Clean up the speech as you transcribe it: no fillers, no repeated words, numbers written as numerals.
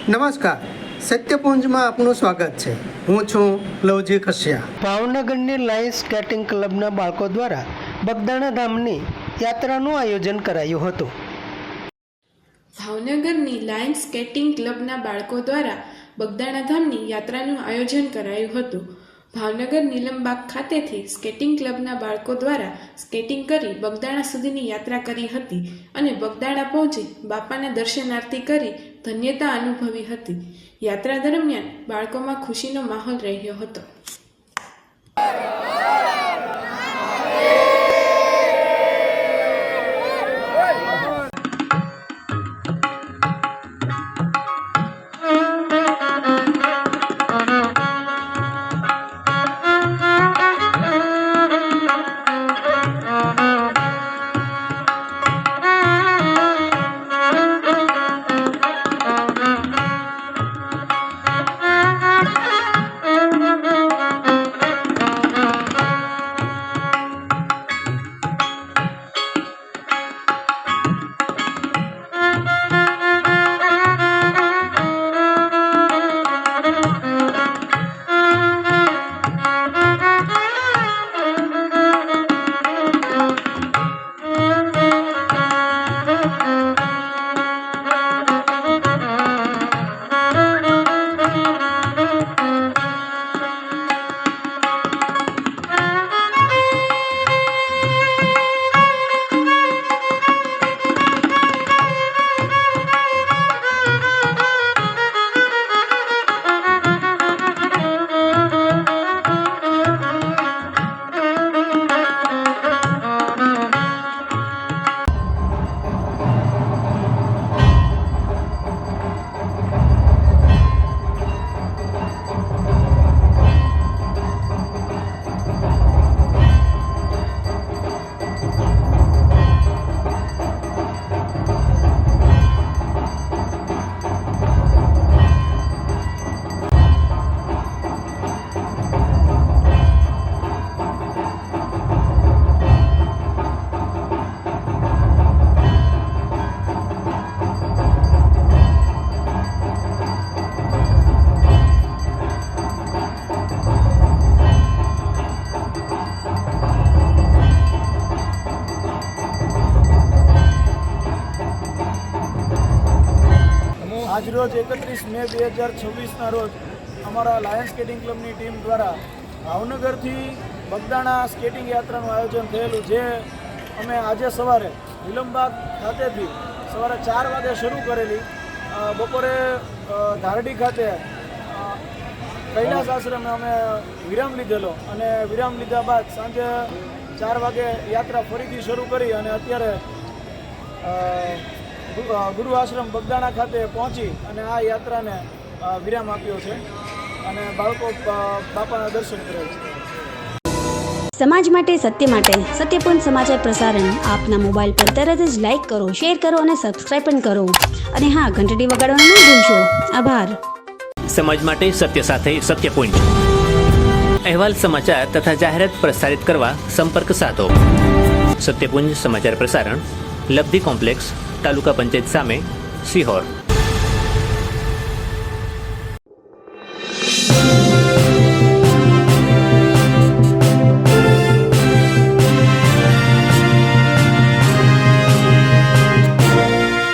નમસ્કાર, સત્યપુંજમાં આપનું સ્વાગત છે। હું છું લવજી કશ્યા। ભાવનગરની લાયન્સ સ્કેટિંગ ક્લબના બાળકો દ્વારા બગદાણા ધામની યાત્રાનું આયોજન કરાયું હતું। ભાવનગરની લાયન્સ સ્કેટિંગ ક્લબના બાળકો દ્વારા બગદાણા ધામની યાત્રાનું આયોજન કરાયું હતું। ભાવનગર નીલમબાગ ખાતેથી સ્કેટિંગ ક્લબના બાળકો દ્વારા સ્કેટિંગ કરી બગદાણા સુધીની યાત્રા કરી હતી અને બગદાણા પહોંચી બાપાને દર્શનાર્થી કરી ધન્યતા અનુભવી હતી। યાત્રા દરમિયાન બાળકોમાં ખુશીનો માહોલ રહ્યો હતો। આજરોજ 31 મે 2026ના રોજ અમારા લાયન્સ સ્કેટિંગ ક્લબની ટીમ દ્વારા ભાવનગરથી બગદાણા સ્કેટિંગ યાત્રાનું આયોજન થયેલું, જે અમે આજે સવારે નીલમબાગ ખાતેથી સવારે 4 વાગે શરૂ કરેલી। બપોરે ધારડી ખાતે કૈલાસ આશ્રમે અમે વિરામ લીધેલો અને વિરામ લીધા બાદ સાંજે 4 વાગે યાત્રા ફરીથી શરૂ કરી અને અત્યારે ગુરુ આશ્રમ બગદાણા ખાતે પહોંચી અને આ યાત્રાને વિરામ આપ્યો છે અને બાળકો બાપાના દર્શન કરે છે। સમાજ માટે, સત્ય માટે, સત્યપુંજ સમાચાર પ્રસારણ આપના મોબાઈલ પર તરત જ લાઈક કરો, શેર કરો અને સબસ્ક્રાઈબ પણ કરો અને હા, ઘંટડી વગાડવાનું ન ભૂલશો। આભાર। સમાજ માટે સત્ય સાથે સત્યપુંજ અહેવાલ, સમાચાર તથા જાહેરાત પ્રસારિત કરવા સંપર્ક સાધો। સત્યપુંજ સમાચાર પ્રસારણ, લબ્ધિ કોમ્પ્લેક્સ, તાલુકા પંચાયત સામે, સિહોર।